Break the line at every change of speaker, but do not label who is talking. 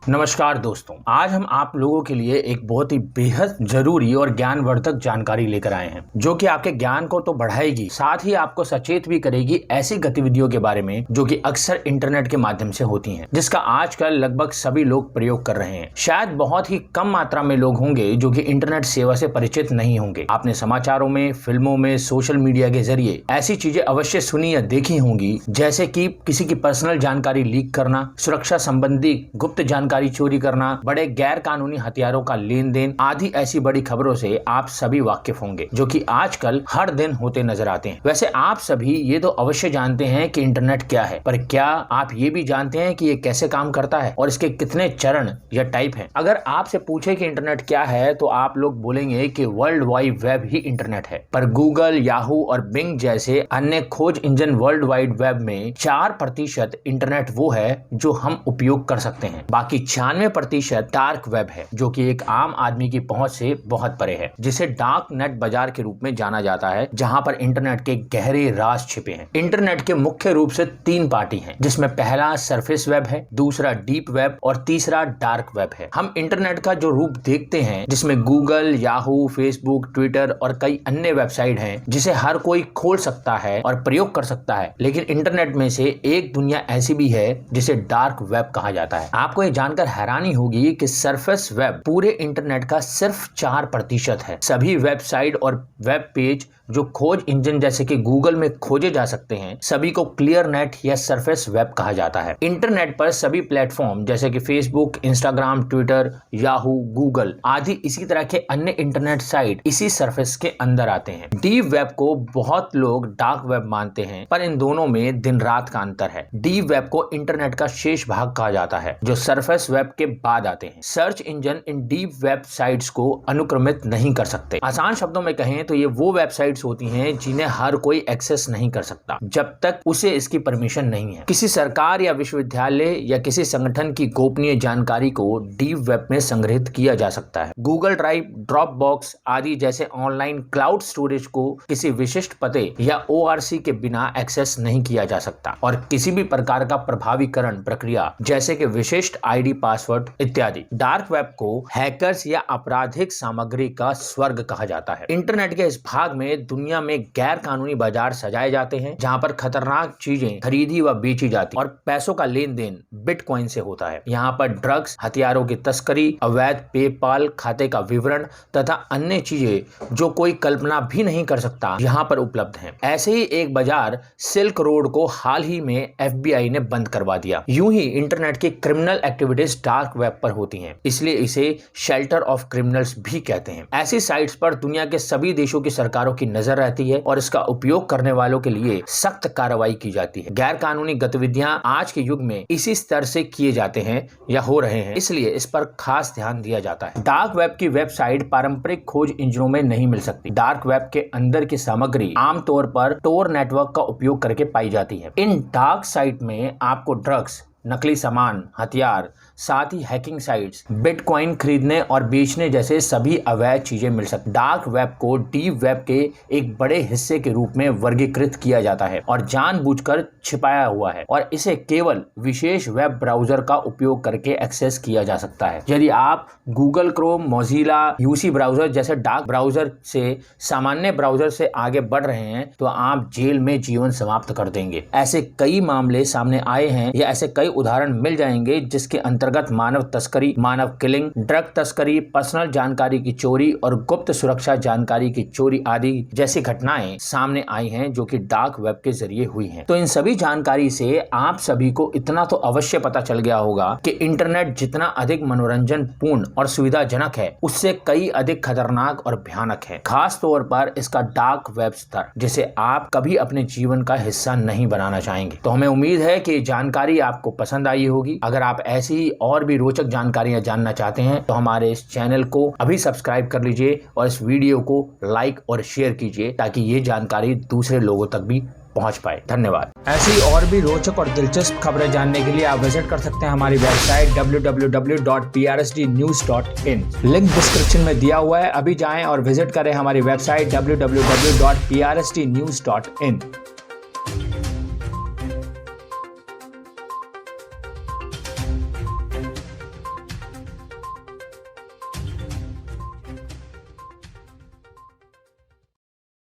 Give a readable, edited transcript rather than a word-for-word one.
नमस्कार दोस्तों, आज हम आप लोगों के लिए एक बहुत ही बेहद जरूरी और ज्ञानवर्धक जानकारी लेकर आए हैं, जो कि आपके ज्ञान को तो बढ़ाएगी, साथ ही आपको सचेत भी करेगी ऐसी गतिविधियों के बारे में जो कि अक्सर इंटरनेट के माध्यम से होती हैं, जिसका आजकल लगभग सभी लोग प्रयोग कर रहे हैं। शायद बहुत ही कम मात्रा में लोग होंगे जो कि इंटरनेट सेवा से परिचित नहीं होंगे। आपने समाचारों में, फिल्मों में, सोशल मीडिया के जरिए ऐसी चीजें अवश्य सुनी या देखी होंगी, जैसे कि किसी की पर्सनल जानकारी लीक करना, सुरक्षा संबंधी गुप्त जानकारी चोरी करना, बड़े गैर कानूनी हथियारों का लेन देन आदि ऐसी बड़ी खबरों से आप सभी वाकिफ होंगे, जो कि आजकल हर दिन होते नजर आते हैं। वैसे आप सभी ये तो अवश्य जानते हैं कि इंटरनेट क्या है, पर क्या आप ये भी जानते हैं कि ये कैसे काम करता है और इसके कितने चरण या टाइप हैं? अगर आपसे पूछे कि इंटरनेट क्या है तो आप लोग बोलेंगे कि वर्ल्ड वाइड वेब ही इंटरनेट है, पर गूगल, याहू और बिंग जैसे अन्य खोज इंजन वर्ल्ड वाइड वेब में 4% इंटरनेट वो है जो हम उपयोग कर सकते हैं। बाकी 96% डार्क वेब है, जो कि एक आम आदमी की पहुंच से बहुत परे है, जिसे डार्क नेट बाजार के रूप में जाना जाता है, जहां पर इंटरनेट के गहरे राज छिपे हैं। इंटरनेट के मुख्य रूप से 3 पार्टी हैं, जिसमें पहला सरफेस वेब है, दूसरा डीप वेब और तीसरा डार्क वेब है। हम इंटरनेट का जो रूप देखते हैं, जिसमें गूगल, याहू, फेसबुक, ट्विटर और कई अन्य वेबसाइट हैं, जिसे हर कोई खोल सकता है और प्रयोग कर सकता है, लेकिन इंटरनेट में से एक दुनिया ऐसी भी है जिसे डार्क वेब कहा जाता है। आपको ये जानकर हैरानी होगी कि सरफेस वेब पूरे इंटरनेट का सिर्फ 4% है। सभी वेबसाइट और वेब पेज जो खोज इंजन जैसे कि गूगल में खोजे जा सकते हैं, सभी को क्लियर नेट या सरफेस वेब कहा जाता है। इंटरनेट पर सभी प्लेटफॉर्म जैसे कि Facebook, Instagram, Twitter, Yahoo, Google आदि इसी तरह के अन्य इंटरनेट साइट इसी सरफेस के अंदर आते हैं। डीप वेब को बहुत लोग डार्क वेब मानते हैं, पर इन दोनों में दिन रात का अंतर है। डीप वेब को इंटरनेट का शेष भाग कहा जाता है, जो सरफेस वेब के बाद आते हैं। सर्च इंजन इन डीप वेब साइट्स को अनुक्रमित नहीं कर सकते। आसान शब्दों में कहें तो ये वो वेबसाइट्स होती हैं जिन्हें हर कोई एक्सेस नहीं कर सकता जब तक उसे इसकी परमिशन नहीं है। किसी सरकार या विश्वविद्यालय या किसी संगठन की गोपनीय जानकारी को डीप वेब में संग्रहित किया जा सकता है। गूगल ड्राइव, ड्रॉप बॉक्स आदि जैसे ऑनलाइन क्लाउड स्टोरेज को किसी विशिष्ट पते या ORC के बिना एक्सेस नहीं किया जा सकता, और किसी भी प्रकार का प्रभावीकरण प्रक्रिया जैसे कि विशिष्ट ID, पासवर्ड इत्यादि। डार्क वेब को हैकर्स या आपराधिक सामग्री का स्वर्ग कहा जाता है। इंटरनेट के इस भाग में दुनिया में गैर कानूनी बाजार सजाए जाते हैं, जहां पर खतरनाक चीजें खरीदी व बेची जाती और पैसों का लेन देन बिटकॉइन से होता है। यहाँ पर ड्रग्स, हथियारों की तस्करी, अवैध पेपाल खाते का विवरण तथा अन्य चीजें जो कोई कल्पना भी नहीं कर सकता यहाँ पर उपलब्ध हैं। ऐसे ही एक बाजार सिल्क रोड को हाल ही में FBI ने बंद करवा दिया। यूं ही इंटरनेट की क्रिमिनल एक्टिविटीज डार्क वेब पर होती हैं, इसलिए इसे शेल्टर ऑफ क्रिमिनल्स भी कहते हैं। ऐसी साइट्स पर दुनिया के सभी देशों की सरकारों की नजर रहती है और इसका उपयोग करने वालों के लिए सख्त कार्रवाई की जाती है। गैर कानूनी गतिविधियां आज के युग में इसी स्तर से किए जाते हैं या हो रहे हैं, इसलिए इस पर खास ध्यान दिया जाता है। डार्क वेब की वेबसाइट पारंपरिक खोज इंजनों में नहीं मिल सकती। डार्क वेब के अंदर की सामग्री आमतौर पर टोर नेटवर्क का उपयोग करके पाई जाती है। इन डार्क साइट में आपको ड्रग्स, नकली सामान, हथियार, साथ ही हैकिंग साइट्स, बिटकॉइन खरीदने और बेचने जैसे सभी अवैध चीजें मिल सकती। डार्क वेब को डीप वेब के एक बड़े हिस्से के रूप में वर्गीकृत किया जाता है और जानबूझकर छिपाया हुआ है, और इसे केवल विशेष वेब ब्राउजर का उपयोग करके एक्सेस किया जा सकता है। यदि आप Google Chrome, Mozilla, UC browser जैसे डार्क ब्राउजर से सामान्य ब्राउजर से आगे बढ़ रहे हैं तो आप जेल में जीवन समाप्त कर देंगे। ऐसे कई मामले सामने आए हैं या ऐसे कई उदाहरण मिल जाएंगे जिसके अंतर्गत मानव तस्करी, मानव किलिंग, ड्रग तस्करी, पर्सनल जानकारी की चोरी और गुप्त सुरक्षा जानकारी की चोरी आदि जैसी घटनाएं सामने आई हैं, जो कि डार्क वेब के जरिए हुई हैं। तो इन सभी जानकारी से आप सभी को इतना तो अवश्य पता चल गया होगा कि इंटरनेट जितना अधिक मनोरंजन पूर्ण और सुविधाजनक है, उससे कई अधिक खतरनाक और भयानक है। खास तौर पर इसका डार्क वेब स्तर, जिसे आप कभी अपने जीवन का हिस्सा नहीं बनाना चाहेंगे। तो हमें उम्मीद है कि जानकारी आपको पसंद आई होगी। अगर आप ऐसी और भी रोचक जानकारियां जानना चाहते हैं तो हमारे इस चैनल को अभी सब्सक्राइब कर लीजिए और इस वीडियो को लाइक और शेयर कीजिए, ताकि ये जानकारी दूसरे लोगों तक भी पहुंच पाए। धन्यवाद। ऐसी और भी रोचक और दिलचस्प खबरें जानने के लिए आप विजिट कर सकते हैं हमारी वेबसाइट www.prsdnews.in। लिंक डिस्क्रिप्शन में दिया हुआ है, अभी जाएं और विजिट करें हमारी वेबसाइट www.prsdnews.in।